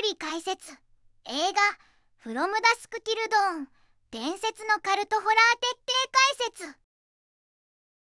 り解説。映画フロムダスクティルドーン伝説のカルトホラー徹底解説。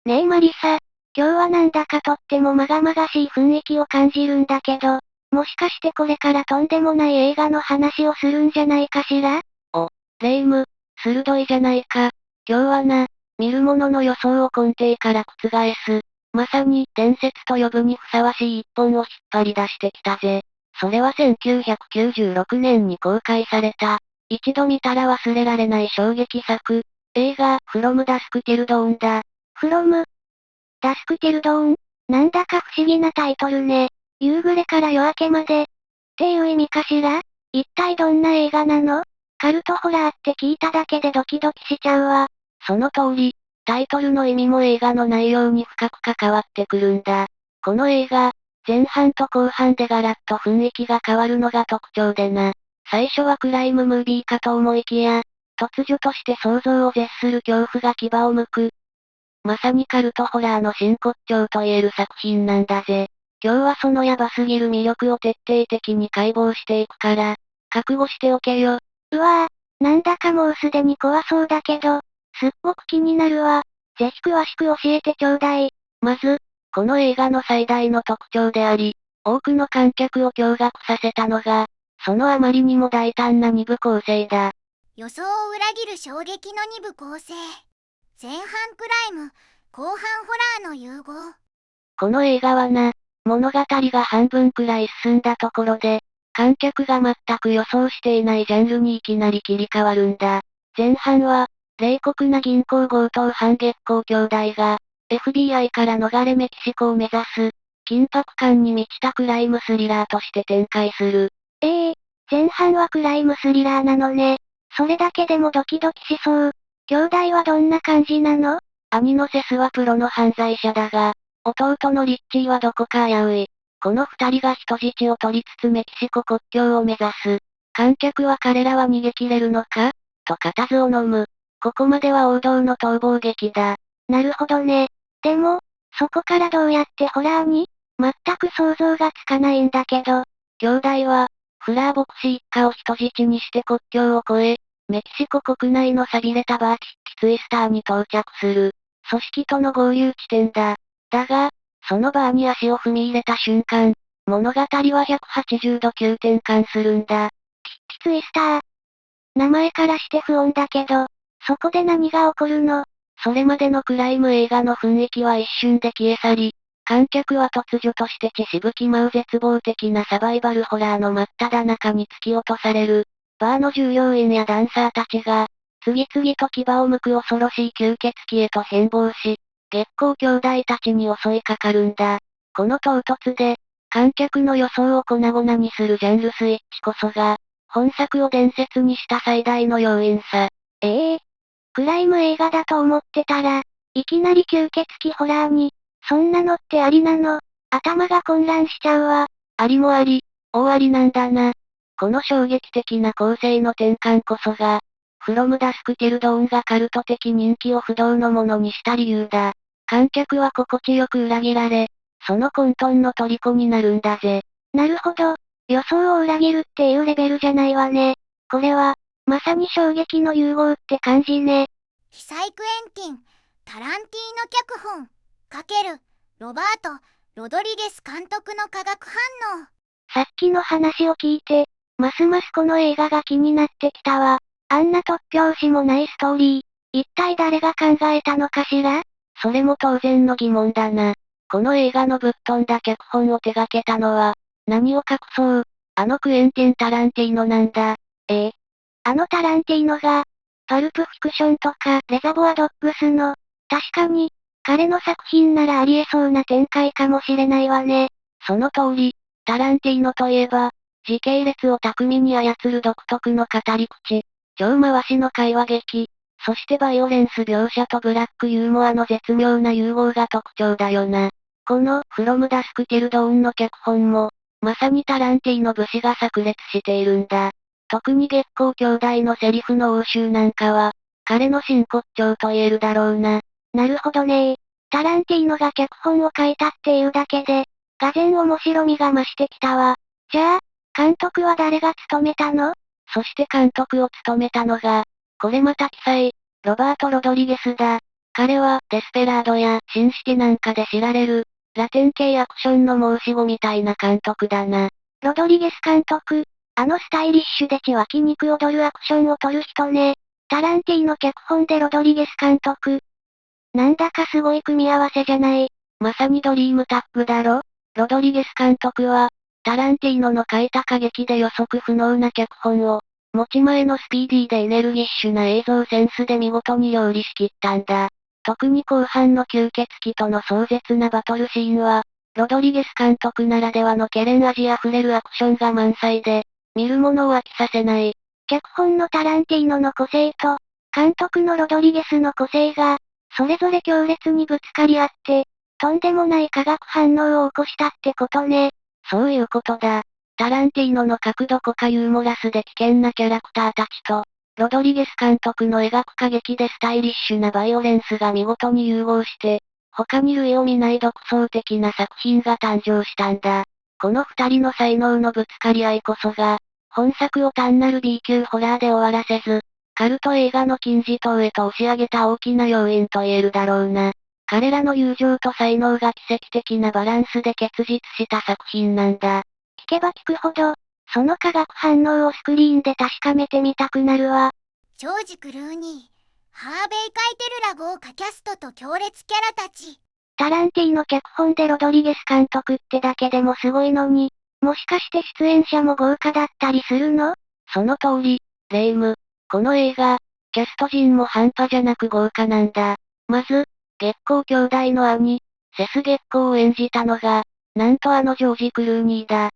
ねえマリサ、今日はなんだかとってもまがまがしい雰囲気を感じるんだけど、もしかしてこれからとんでもない映画の話をするんじゃないかしら？お、レイム、鋭いじゃないか。今日はな、見る者の予想を根底から覆す。まさに伝説と呼ぶにふさわしい一本を引っ張り出してきたぜ。それは1996年に公開された、一度見たら忘れられない衝撃作、映画、フロムダスクティルドーンだ。フロムダスクティルドーン、なんだか不思議なタイトルね。夕暮れから夜明けまで。っていう意味かしら？一体どんな映画なの？カルトホラーって聞いただけでドキドキしちゃうわ。その通り、タイトルの意味も映画の内容に深く関わってくるんだ。この映画、前半と後半でガラッと雰囲気が変わるのが特徴でな。最初はクライムムービーかと思いきや、突如として想像を絶する恐怖が牙を剥く。まさにカルトホラーの真骨頂と言える作品なんだぜ。今日はそのヤバすぎる魅力を徹底的に解剖していくから、覚悟しておけよ。うわぁ、なんだかもうすでに怖そうだけど、すっごく気になるわ。ぜひ詳しく教えてちょうだい。まず、この映画の最大の特徴であり、多くの観客を驚愕させたのが、そのあまりにも大胆な二部構成だ。予想を裏切る衝撃の2部構成。前半クライム、後半ホラーの融合。この映画はな、物語が半分くらい進んだところで、観客が全く予想していないジャンルにいきなり切り替わるんだ。前半は、冷酷な銀行強盗犯月光兄弟が、FBI から逃れメキシコを目指す、緊迫感に満ちたクライムスリラーとして展開する。前半はクライムスリラーなのね。それだけでもドキドキしそう。兄弟はどんな感じなの？兄のセスはプロの犯罪者だが、弟のリッチーはどこか危うい。この二人が人質を取りつつメキシコ国境を目指す。観客は彼らは逃げ切れるのかと固唾を飲む。ここまでは王道の逃亡劇だ。なるほどね。でも、そこからどうやってホラーに？全く想像がつかないんだけど。兄弟は、フラー牧師一家を人質にして国境を越え、メキシコ国内の寂れたバーキッチツイスターに到着する。組織との合流地点だ。だが、そのバーに足を踏み入れた瞬間、物語は180度急転換するんだ。キッチツイスター。名前からして不穏だけど、そこで何が起こるの？それまでのクライム映画の雰囲気は一瞬で消え去り、観客は突如として血しぶき舞う絶望的なサバイバルホラーの真っ只中に突き落とされる。バーの従業員やダンサーたちが、次々と牙を剥く恐ろしい吸血鬼へと変貌し、月光兄弟たちに襲いかかるんだ。この唐突で、観客の予想を粉々にするジャンルスイッチこそが、本作を伝説にした最大の要因さ。クライム映画だと思ってたら、いきなり吸血鬼ホラーに、そんなのってありなの？頭が混乱しちゃうわ。ありもあり、大ありなんだな。この衝撃的な構成の転換こそが、フロムダスクティルドーンがカルト的人気を不動のものにした理由だ。観客は心地よく裏切られ、その混沌の虜になるんだぜ。なるほど。予想を裏切るっていうレベルじゃないわね。これは、まさに衝撃の融合って感じね。ヒサイクエンティン、タランティーノ脚本、ロバート・ロドリゲス監督の化学反応。さっきの話を聞いて、ますますこの映画が気になってきたわ。あんな突拍子もないストーリー、一体誰が考えたのかしら？それも当然の疑問だな。この映画のぶっ飛んだ脚本を手掛けたのは、何を隠そう、あのクエンティン・タランティーノなんだ。あのタランティーノが、パルプフィクションとかレザボアドッグスの、確かに、彼の作品ならありえそうな展開かもしれないわね。その通り、タランティーノといえば、時系列を巧みに操る独特の語り口、超回しの会話劇、そしてバイオレンス描写とブラックユーモアの絶妙な融合が特徴だよな。この、フロムダスクティルドーンの脚本も、まさにタランティーノ節が炸裂しているんだ。特に月光兄弟のセリフの応酬なんかは、彼の真骨頂と言えるだろうな。なるほどね。タランティーノが脚本を書いたっていうだけで、がぜん面白みが増してきたわ。じゃあ、監督は誰が務めたの？そして監督を務めたのが、これまた奇才、ロバート・ロドリゲスだ。彼は、デスペラードや、シンシティなんかで知られる、ラテン系アクションの申し子みたいな監督だな。ロドリゲス監督、スタイリッシュで血湧き肉踊るアクションを撮る人ね。タランティーノ脚本でロドリゲス監督。なんだかすごい組み合わせじゃない。まさにドリームタッグだろ？ロドリゲス監督は、タランティーノの書いた過激で予測不能な脚本を、持ち前のスピーディーでエネルギッシュな映像センスで見事に料理しきったんだ。特に後半の吸血鬼との壮絶なバトルシーンは、ロドリゲス監督ならではのケレン味あふれるアクションが満載で、見る者を飽きさせない。脚本のタランティーノの個性と、監督のロドリゲスの個性が、それぞれ強烈にぶつかり合って、とんでもない化学反応を起こしたってことね。そういうことだ。タランティーノの角度濃かユーモラスで危険なキャラクターたちと、ロドリゲス監督の描く過激でスタイリッシュなバイオレンスが見事に融合して、他に類を見ない独創的な作品が誕生したんだ。この二人の才能のぶつかり合いこそが、本作を単なる B 級ホラーで終わらせず、カルト映画の金字塔へと押し上げた大きな要因と言えるだろうな。彼らの友情と才能が奇跡的なバランスで結実した作品なんだ。聞けば聞くほど、その化学反応をスクリーンで確かめてみたくなるわ。ジョージ・クルーニー、ハーベイ・カイテルら豪華キャストと強烈キャラたち。タランティーノ脚本でロドリゲス監督ってだけでもすごいのに、もしかして出演者も豪華だったりするの？その通り、レイム。この映画、キャスト陣も半端じゃなく豪華なんだ。まず、月光兄弟の兄、セス月光を演じたのが、なんとジョージ・クルーニーだ。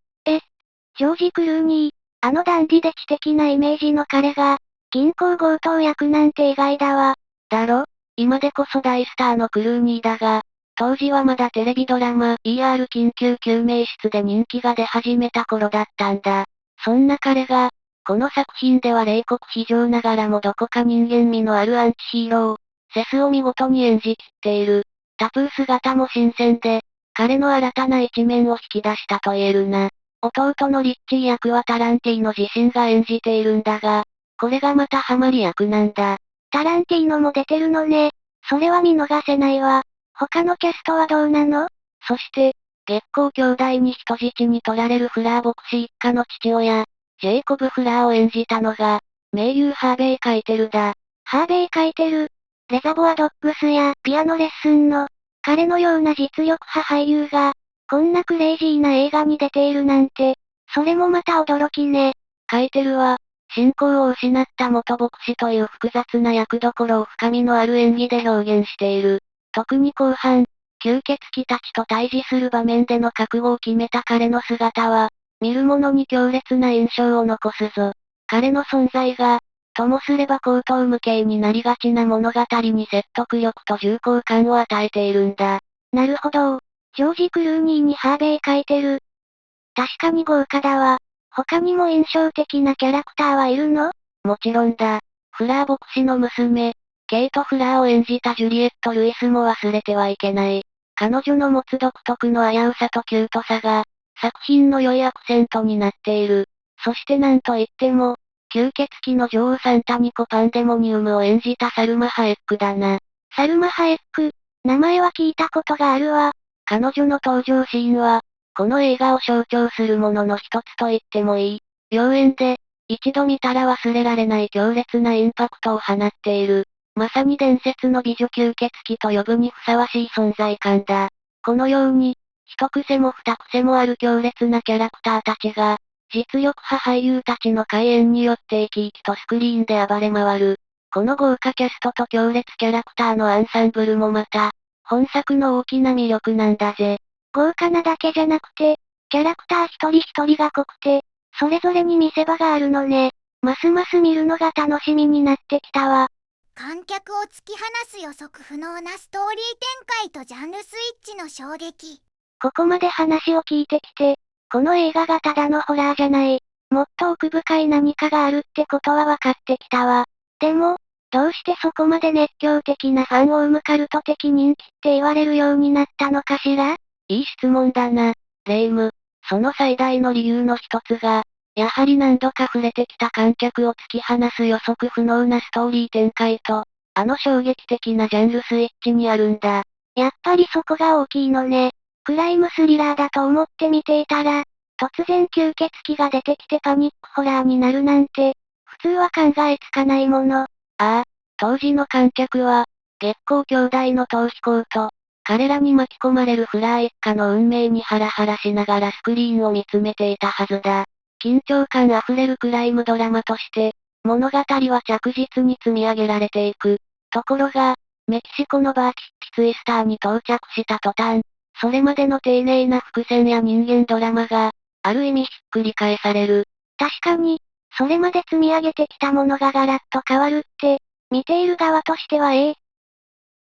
ジョージ・クルーニー、ダンディで知的なイメージの彼が、銀行強盗役なんて意外だわ。だろ？今でこそ大スターのクルーニーだが、当時はまだテレビドラマ ER 緊急救命室で人気が出始めた頃だったんだ。そんな彼が、この作品では冷酷非情ながらもどこか人間味のあるアンチヒーロー、セスを見事に演じきっている。タプー姿も新鮮で、彼の新たな一面を引き出したと言えるな。弟のリッチー役はタランティーノ自身が演じているんだが、これがまたハマり役なんだ。タランティーノも出てるのね。それは見逃せないわ。他のキャストはどうなの？そして、月光兄弟に人質に取られるフラー牧師一家の父親、ジェイコブ・フラーを演じたのが、名優ハーベイ・カイテルだ。ハーベイ・カイテル。レザボア・ドッグスやピアノレッスンの、彼のような実力派俳優が、こんなクレイジーな映画に出ているなんて、それもまた驚きね。カイテルは、信仰を失った元牧師という複雑な役どころを深みのある演技で表現している。特に後半、吸血鬼たちと対峙する場面での覚悟を決めた彼の姿は、見る者に強烈な印象を残すぞ。彼の存在が、ともすれば荒唐無稽になりがちな物語に説得力と重厚感を与えているんだ。なるほど。ジョージ・クルーニーにハーベイ書いてる。確かに豪華だわ。他にも印象的なキャラクターはいるの？もちろんだ。フラー牧師の娘、ケイト・フラーを演じたジュリエット・ルイスも忘れてはいけない。彼女の持つ独特の危うさとキュートさが、作品の良いアクセントになっている。そしてなんといっても、吸血鬼の女王サンタニコ・パンデモニウムを演じたサルマ・ハエックだな。サルマ・ハエック、名前は聞いたことがあるわ。彼女の登場シーンは、この映画を象徴するものの一つと言ってもいい。妖艶で、一度見たら忘れられない強烈なインパクトを放っている。まさに伝説の美女吸血鬼と呼ぶにふさわしい存在感だ。このように、一癖も二癖もある強烈なキャラクターたちが、実力派俳優たちの開演によって生き生きとスクリーンで暴れ回る。この豪華キャストと強烈キャラクターのアンサンブルもまた、本作の大きな魅力なんだぜ。豪華なだけじゃなくて、キャラクター一人一人が濃くて、それぞれに見せ場があるのね。ますます見るのが楽しみになってきたわ。観客を突き放す予測不能なストーリー展開とジャンルスイッチの衝撃。ここまで話を聞いてきて、この映画がただのホラーじゃない。もっと奥深い何かがあるってことは分かってきたわ。でも、どうしてそこまで熱狂的なファンを生むカルト的人気って言われるようになったのかしら？いい質問だな、レイム。その最大の理由の一つが、やはり何度か触れてきた観客を突き放す予測不能なストーリー展開と、あの衝撃的なジャンルスイッチにあるんだ。やっぱりそこが大きいのね。クライムスリラーだと思って見ていたら、突然吸血鬼が出てきてパニックホラーになるなんて、普通は考えつかないもの。ああ、当時の観客は、月光兄弟の逃避行と、彼らに巻き込まれるフラー一家の運命にハラハラしながらスクリーンを見つめていたはずだ。緊張感あふれるクライムドラマとして、物語は着実に積み上げられていく。ところが、メキシコのバーキッチツイスターに到着した途端、それまでの丁寧な伏線や人間ドラマが、ある意味ひっくり返される。確かに、それまで積み上げてきたものがガラッと変わるって、見ている側としてはっ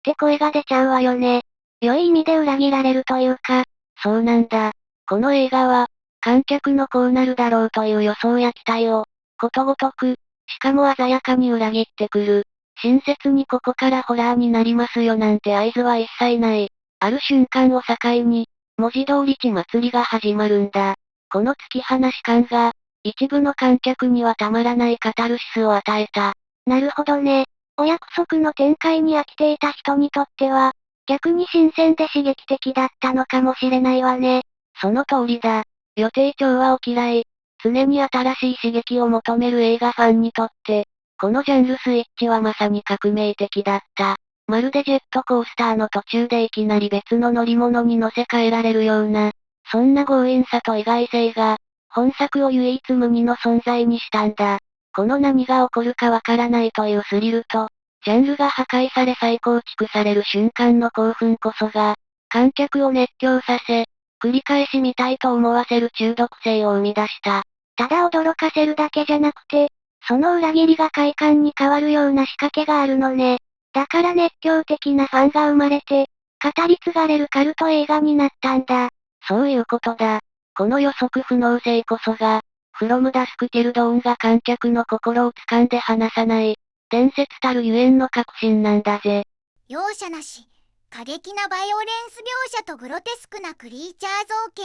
て声が出ちゃうわよね。良い意味で裏切られるというか。そうなんだ。この映画は、観客のこうなるだろうという予想や期待を、ことごとく、しかも鮮やかに裏切ってくる。親切にここからホラーになりますよなんて合図は一切ない。ある瞬間を境に、文字通り血祭りが始まるんだ。この突き放し感が、一部の観客にはたまらないカタルシスを与えた。なるほどね。お約束の展開に飽きていた人にとっては、逆に新鮮で刺激的だったのかもしれないわね。その通りだ。予定調和を嫌い、常に新しい刺激を求める映画ファンにとって、このジャンルスイッチはまさに革命的だった。まるでジェットコースターの途中でいきなり別の乗り物に乗せ替えられるような、そんな強引さと意外性が、本作を唯一無二の存在にしたんだ。この何が起こるかわからないというスリルと、ジャンルが破壊され再構築される瞬間の興奮こそが、観客を熱狂させ、繰り返し見たいと思わせる中毒性を生み出した。ただ驚かせるだけじゃなくて、その裏切りが快感に変わるような仕掛けがあるのね。だから熱狂的なファンが生まれて、語り継がれるカルト映画になったんだ。そういうことだ。この予測不能性こそが、フロムダスクティルドーンが観客の心を掴んで離さない、伝説たるゆえんの確信なんだぜ。容赦なし、過激なバイオレンス描写とグロテスクなクリーチャー造形。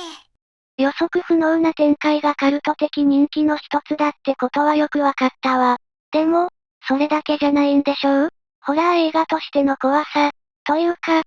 予測不能な展開がカルト的人気の一つだってことはよくわかったわ。でも、それだけじゃないんでしょう？ホラー映画としての怖さ、というか、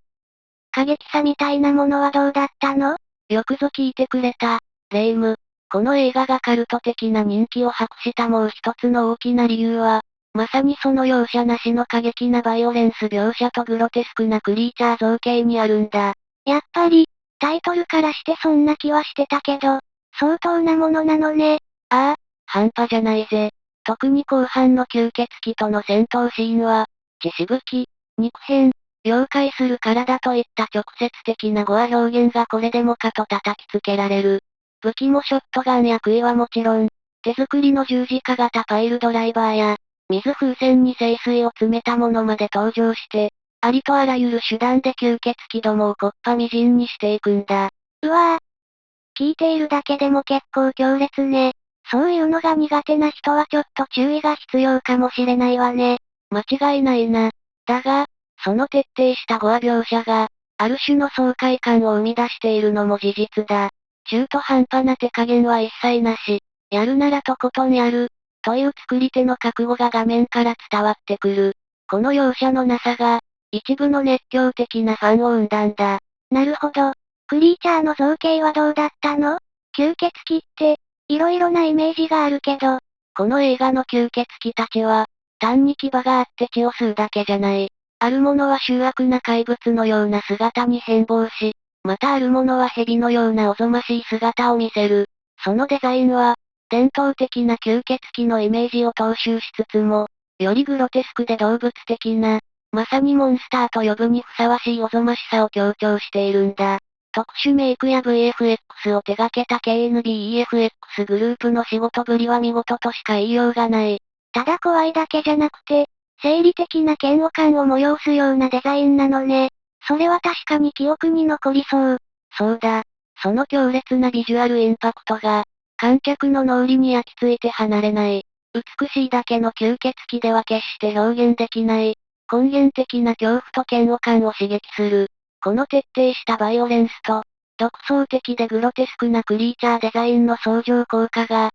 過激さみたいなものはどうだったの？よくぞ聞いてくれた、レイム。この映画がカルト的な人気を博したもう一つの大きな理由は、まさにその容赦なしの過激なバイオレンス描写とグロテスクなクリーチャー造形にあるんだ。やっぱり、タイトルからしてそんな気はしてたけど、相当なものなのね。ああ、半端じゃないぜ。特に後半の吸血鬼との戦闘シーンは、血しぶき、肉片、妖怪する体といった直接的なゴア表現がこれでもかと叩きつけられる。武器もショットガンや杭はもちろん、手作りの十字架型パイルドライバーや、水風船に聖水を詰めたものまで登場して、ありとあらゆる手段で吸血鬼どもを木っ端みじんにしていくんだ。うわぁ。聞いているだけでも結構強烈ね。そういうのが苦手な人はちょっと注意が必要かもしれないわね。間違いないな。だが、その徹底したゴア描写が、ある種の爽快感を生み出しているのも事実だ。中途半端な手加減は一切なし、やるならとことんやる、という作り手の覚悟が画面から伝わってくる。この容赦のなさが、一部の熱狂的なファンを生んだんだ。なるほど。クリーチャーの造形はどうだったの？吸血鬼って、いろいろなイメージがあるけど、この映画の吸血鬼たちは、単に牙があって血を吸うだけじゃない。ある者は醜悪な怪物のような姿に変貌し、またある者は蛇のようなおぞましい姿を見せる。そのデザインは、伝統的な吸血鬼のイメージを踏襲しつつも、よりグロテスクで動物的な、まさにモンスターと呼ぶにふさわしいおぞましさを強調しているんだ。特殊メイクや VFX を手掛けた KNBEFX グループの仕事ぶりは見事としか言いようがない。ただ怖いだけじゃなくて、生理的な嫌悪感を催すようなデザインなのね。それは確かに記憶に残りそう。そうだ。その強烈なビジュアルインパクトが、観客の脳裏に焼き付いて離れない。美しいだけの吸血鬼では決して表現できない、根源的な恐怖と嫌悪感を刺激する。この徹底したバイオレンスと、独創的でグロテスクなクリーチャーデザインの相乗効果が、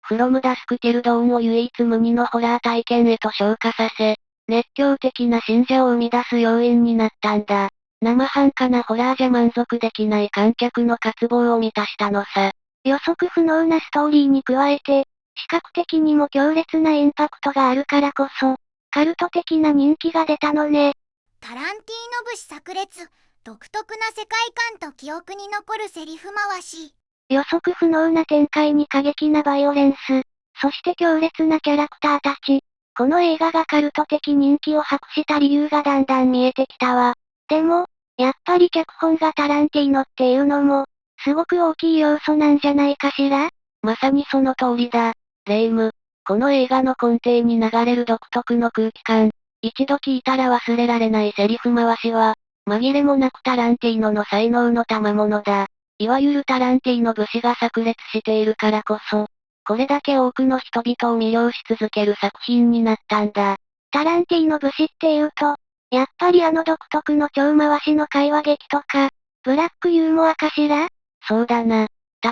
フロムダスクティルドーンを唯一無二のホラー体験へと昇華させ、熱狂的な信者を生み出す要因になったんだ。生半可なホラーじゃ満足できない観客の渇望を満たしたのさ。予測不能なストーリーに加えて、視覚的にも強烈なインパクトがあるからこそ、カルト的な人気が出たのね。タランティーノ節炸裂、独特な世界観と記憶に残るセリフ回し。予測不能な展開に過激なバイオレンス、そして強烈なキャラクターたち。この映画がカルト的人気を博した理由がだんだん見えてきたわ。でも、やっぱり脚本がタランティーノっていうのも、すごく大きい要素なんじゃないかしら？まさにその通りだ。レイム。この映画の根底に流れる独特の空気感。一度聞いたら忘れられないセリフ回しは、紛れもなくタランティーノの才能の賜物だ。いわゆるタランティーノ節が炸裂しているからこそ、これだけ多くの人々を魅了し続ける作品になったんだ。タランティーノ節っていうと、やっぱりあの独特の超回しの会話劇とか、ブラックユーモアかしら？そうだな。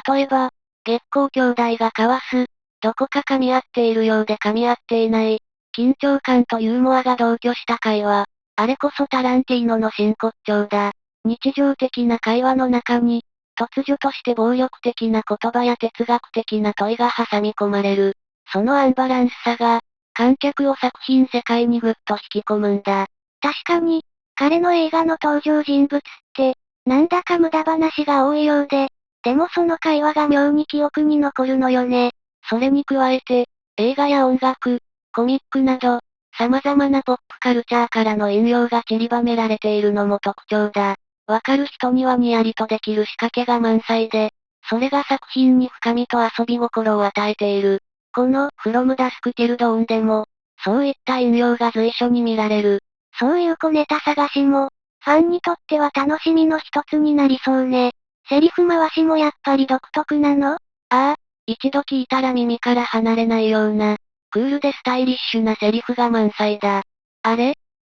例えば、月光兄弟が交わす、どこか噛み合っているようで噛み合っていない、緊張感とユーモアが同居した会話。あれこそタランティーノの真骨頂だ。日常的な会話の中に、突如として暴力的な言葉や哲学的な問いが挟み込まれる。そのアンバランスさが、観客を作品世界にぐっと引き込むんだ。確かに、彼の映画の登場人物って、なんだか無駄話が多いようで、でもその会話が妙に記憶に残るのよね。それに加えて、映画や音楽、コミックなど、様々なポップカルチャーからの引用が散りばめられているのも特徴だ。わかる人にはにやりとできる仕掛けが満載で、それが作品に深みと遊び心を与えている。この、フロムダスクティルドーンでも、そういった引用が随所に見られる。そういう小ネタ探しも、ファンにとっては楽しみの一つになりそうね。セリフ回しもやっぱり独特なの？ああ、一度聞いたら耳から離れないような、クールでスタイリッシュなセリフが満載だ。あれ？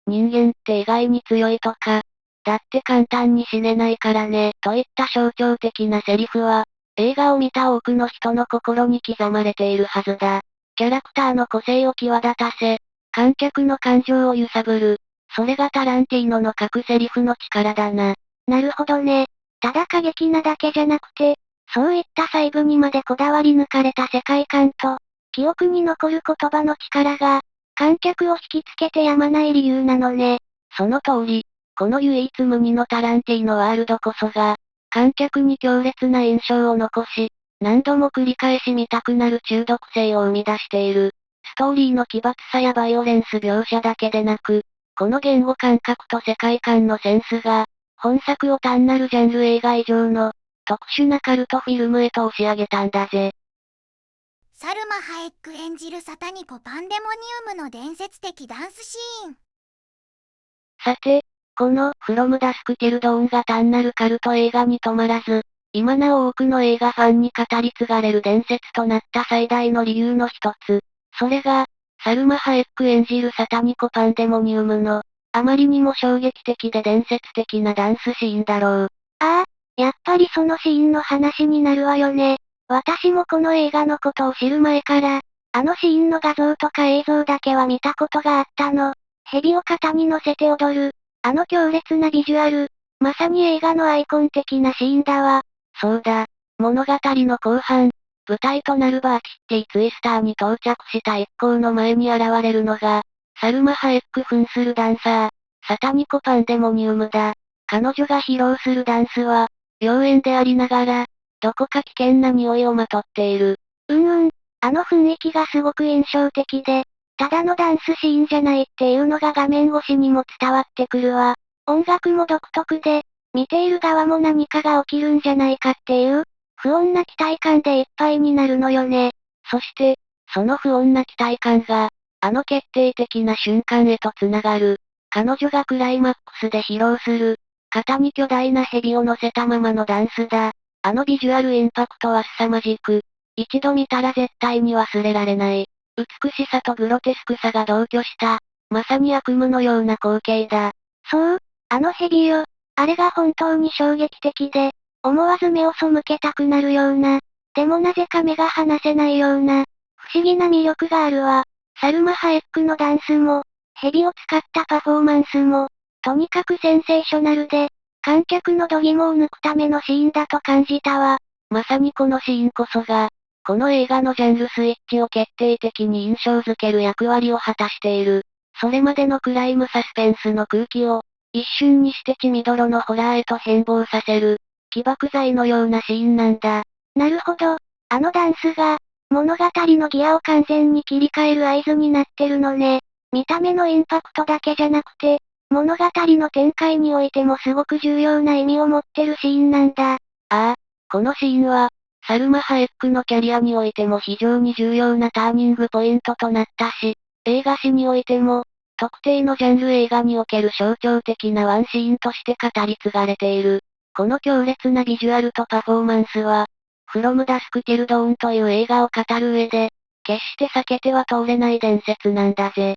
人間って意外に強いとか、だって簡単に死ねないからね、といった象徴的なセリフは、映画を見た多くの人の心に刻まれているはずだ。キャラクターの個性を際立たせ、観客の感情を揺さぶる。それがタランティーノの書くセリフの力だな。なるほどね。ただ過激なだけじゃなくて、そういった細部にまでこだわり抜かれた世界観と、記憶に残る言葉の力が、観客を引きつけてやまない理由なのね。その通り、この唯一無二のタランティーノワールドこそが、観客に強烈な印象を残し、何度も繰り返し見たくなる中毒性を生み出している。ストーリーの奇抜さやバイオレンス描写だけでなく、この言語感覚と世界観のセンスが、本作を単なるジャンル映画以上の、特殊なカルトフィルムへと押し上げたんだぜ。サルマ・ハエック演じるサタニコ・パンデモニウムの伝説的ダンスシーン。さて、この、フロムダスクティルドーンが単なるカルト映画に止まらず、今なお多くの映画ファンに語り継がれる伝説となった最大の理由の一つ。それが、サルマ・ハエック演じるサタニコ・パンデモニウムの、あまりにも衝撃的で伝説的なダンスシーンだろう。ああ、やっぱりそのシーンの話になるわよね。私もこの映画のことを知る前から、あのシーンの画像とか映像だけは見たことがあったの。蛇を肩に乗せて踊る、あの強烈なビジュアル、まさに映画のアイコン的なシーンだわ。そうだ。物語の後半、舞台となるバーキッティツイスターに到着した一行の前に現れるのが、サルマ・ハエック扮するダンサー、サタニコ・パンデモニウムだ。彼女が披露するダンスは、妖艶でありながら、どこか危険な匂いをまとっている。あの雰囲気がすごく印象的で、ただのダンスシーンじゃないっていうのが画面越しにも伝わってくるわ。音楽も独特で、見ている側も何かが起きるんじゃないかっていう、不穏な期待感でいっぱいになるのよね。そして、その不穏な期待感が、あの決定的な瞬間へとつながる。彼女がクライマックスで披露する、肩に巨大な蛇を乗せたままのダンスだ。あのビジュアルインパクトは凄まじく、一度見たら絶対に忘れられない。美しさとグロテスクさが同居した、まさに悪夢のような光景だ。そう、あの蛇よ。あれが本当に衝撃的で、思わず目を背けたくなるような、でもなぜか目が離せないような、不思議な魅力があるわ。サルマ・ハエックのダンスも、蛇を使ったパフォーマンスも、とにかくセンセーショナルで、観客の度肝を抜くためのシーンだと感じたわ。まさにこのシーンこそが、この映画のジャンルスイッチを決定的に印象づける役割を果たしている。それまでのクライムサスペンスの空気を、一瞬にして血みどろのホラーへと変貌させる、起爆剤のようなシーンなんだ。なるほど、あのダンスが、物語のギアを完全に切り替える合図になってるのね。見た目のインパクトだけじゃなくて、物語の展開においてもすごく重要な意味を持ってるシーンなんだ。ああ、このシーンは、サルマ・ハエックのキャリアにおいても非常に重要なターニングポイントとなったし、映画史においても、特定のジャンル映画における象徴的なワンシーンとして語り継がれている。この強烈なビジュアルとパフォーマンスは、From Dusk Till Dawn という映画を語る上で、決して避けては通れない伝説なんだぜ。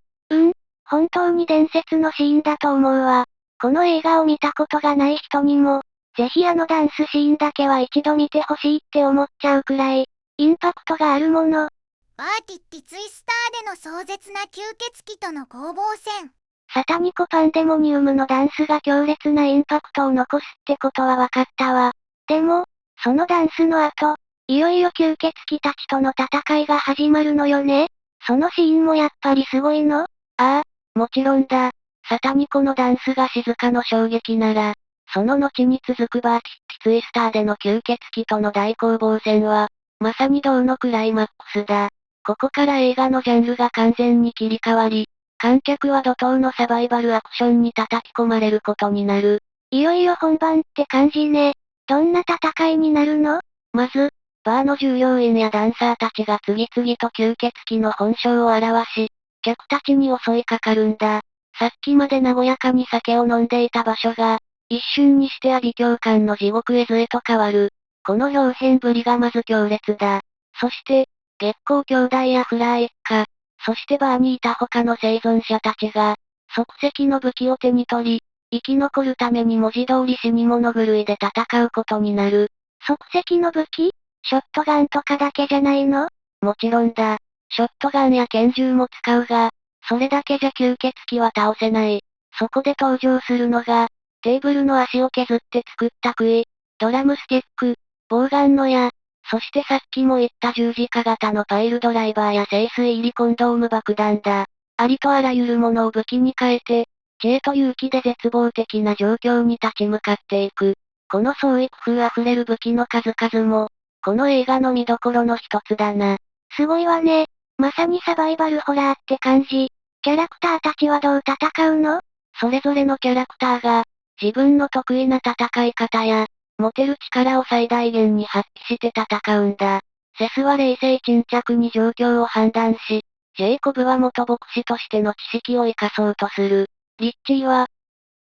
本当に伝説のシーンだと思うわ。この映画を見たことがない人にも、ぜひあのダンスシーンだけは一度見てほしいって思っちゃうくらい、インパクトがあるもの。バーティッティツイスターでの壮絶な吸血鬼との攻防戦。サタニコパンデモニウムのダンスが強烈なインパクトを残すってことは分かったわ。でも、そのダンスの後、いよいよ吸血鬼たちとの戦いが始まるのよね。そのシーンもやっぱりすごいの？ああ、もちろんだ。サタニコのダンスが静かの衝撃なら、その後に続くバーティッティツイスターでの吸血鬼との大攻防戦は、まさに銅のクライマックスだ。ここから映画のジャンルが完全に切り替わり、観客は怒涛のサバイバルアクションに叩き込まれることになる。いよいよ本番って感じね。どんな戦いになるの？まず、バーの従業員やダンサーたちが次々と吸血鬼の本性を表し、客たちに襲いかかるんだ。さっきまで和やかに酒を飲んでいた場所が、一瞬にして阿鼻教官の地獄絵図へと変わる。この表現ぶりがまず強烈だ。そして、月光兄弟やフラー一家、そしてバーにいた他の生存者たちが、即席の武器を手に取り、生き残るために文字通り死に物狂いで戦うことになる。即席の武器？ショットガンとかだけじゃないの？もちろんだ。ショットガンや拳銃も使うが、それだけじゃ吸血鬼は倒せない。そこで登場するのが、テーブルの足を削って作った杭、ドラムスティック、ボウガンの矢、そしてさっきも言った十字架型のパイルドライバーや清水入りコンドーム爆弾だ。ありとあらゆるものを武器に変えて、知恵と勇気で絶望的な状況に立ち向かっていく。この創意工夫あふれる武器の数々も、この映画の見どころの一つだな。すごいわね。まさにサバイバルホラーって感じ。キャラクターたちはどう戦うの？それぞれのキャラクターが、自分の得意な戦い方や、持てる力を最大限に発揮して戦うんだ。セスは冷静沈着に状況を判断し、ジェイコブは元牧師としての知識を活かそうとする。リッチーは、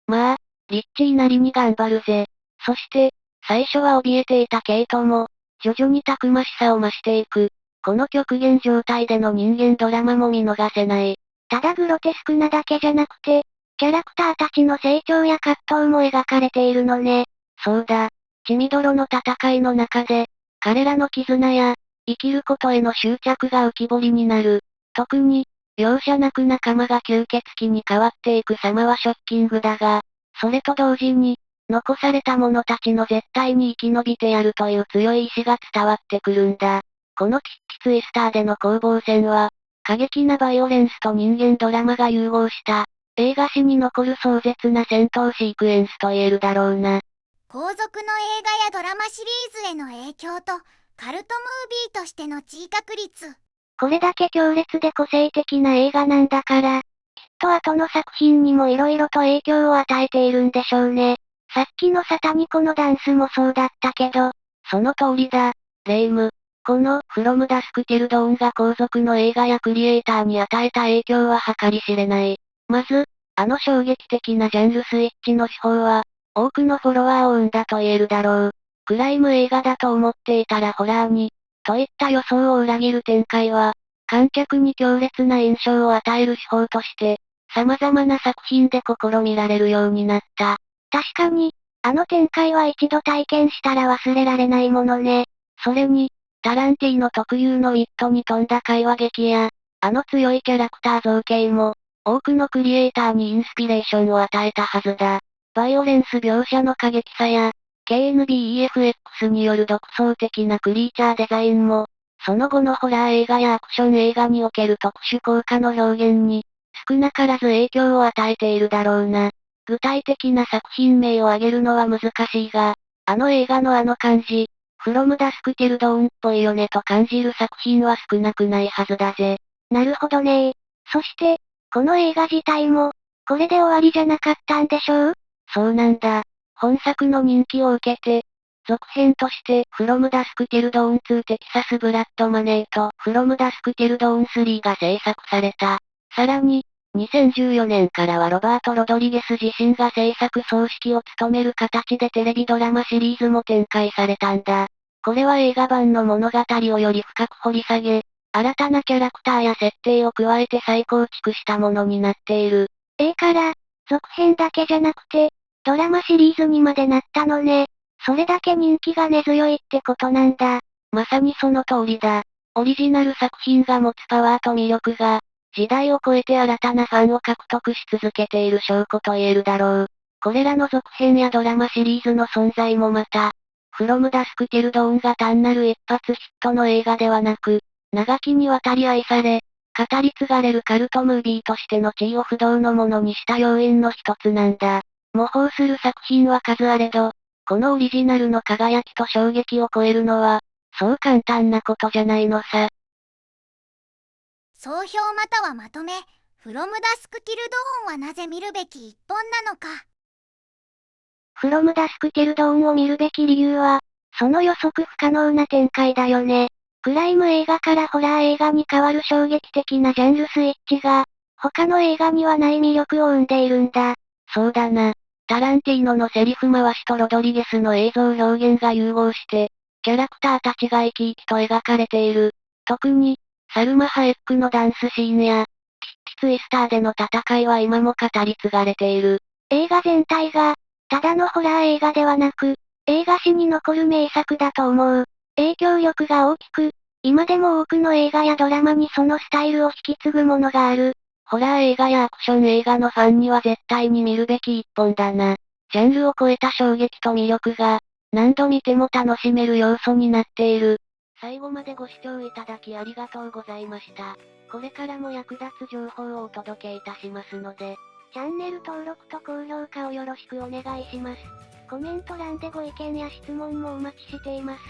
まあ、リッチーなりに頑張るぜ。そして、最初は怯えていたケイトも、徐々にたくましさを増していく。この極限状態での人間ドラマも見逃せない。ただグロテスクなだけじゃなくて、キャラクターたちの成長や葛藤も描かれているのね。そうだ。血みどろの戦いの中で、彼らの絆や、生きることへの執着が浮き彫りになる。特に、容赦なく仲間が吸血鬼に変わっていく様はショッキングだが、それと同時に、残された者たちの絶対に生き延びてやるという強い意志が伝わってくるんだ。このティッティツイスターでの攻防戦は、過激なバイオレンスと人間ドラマが融合した、映画史に残る壮絶な戦闘シークエンスと言えるだろうな。後続の映画やドラマシリーズへの影響と、カルトムービーとしての地位確率。これだけ強烈で個性的な映画なんだから、きっと後の作品にも色々と影響を与えているんでしょうね。さっきのサタニコのダンスもそうだったけど、その通りだ、レイム。この、From Dusk Till Dawnが後続の映画やクリエイターに与えた影響は計り知れない。まず、あの衝撃的なジャンルスイッチの手法は、多くのフォロワーを生んだと言えるだろう。クライム映画だと思っていたらホラーに、といった予想を裏切る展開は、観客に強烈な印象を与える手法として、様々な作品で試みられるようになった。確かに、あの展開は一度体験したら忘れられないものね。それに、タランティーノ特有のウィットに富んだ会話劇や、あの強いキャラクター造形も、多くのクリエイターにインスピレーションを与えたはずだ。バイオレンス描写の過激さや、KNBEFX による独創的なクリーチャーデザインも、その後のホラー映画やアクション映画における特殊効果の表現に、少なからず影響を与えているだろうな。具体的な作品名を挙げるのは難しいが、あの映画のあの感じ、From Dusk Till Dawn っぽいよねと感じる作品は少なくないはずだぜ。なるほどね。そして、この映画自体も、これで終わりじゃなかったんでしょう？そうなんだ。本作の人気を受けて、続編として、From Dusk Till Dawn 2テキサス・ブラッドマネーと From Dusk Till Dawn 3が制作された。さらに、2014年からはロバート・ロドリゲス自身が制作総指揮を務める形でテレビドラマシリーズも展開されたんだ。これは映画版の物語をより深く掘り下げ、新たなキャラクターや設定を加えて再構築したものになっている。から、続編だけじゃなくて、ドラマシリーズにまでなったのね。それだけ人気が根強いってことなんだ。まさにその通りだ。オリジナル作品が持つパワーと魅力が、時代を超えて新たなファンを獲得し続けている証拠と言えるだろう。これらの続編やドラマシリーズの存在もまた、From Dusk Till Dawnが単なる一発ヒットの映画ではなく、長きにわたり愛され、語り継がれるカルトムービーとしての地位を不動のものにした要因の一つなんだ。模倣する作品は数あれど、このオリジナルの輝きと衝撃を超えるのは、そう簡単なことじゃないのさ。総評またはまとめ、From Dusk Till Dawn はなぜ見るべき一本なのか。From Dusk Till Dawn を見るべき理由は、その予測不可能な展開だよね。クライム映画からホラー映画に変わる衝撃的なジャンルスイッチが、他の映画にはない魅力を生んでいるんだ。そうだな。タランティーノのセリフ回しとロドリゲスの映像表現が融合して、キャラクターたちが生き生きと描かれている。特に、サルマ・ハエックのダンスシーンや、キッチツイスターでの戦いは今も語り継がれている。映画全体が、ただのホラー映画ではなく、映画史に残る名作だと思う。影響力が大きく、今でも多くの映画やドラマにそのスタイルを引き継ぐものがある。ホラー映画やアクション映画のファンには絶対に見るべき一本だな。ジャンルを超えた衝撃と魅力が、何度見ても楽しめる要素になっている。最後までご視聴いただきありがとうございました。これからも役立つ情報をお届けいたしますので、チャンネル登録と高評価をよろしくお願いします。コメント欄でご意見や質問もお待ちしています。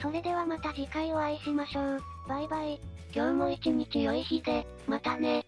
それではまた次回お会いしましょう。バイバイ。今日も一日良い日で、またね。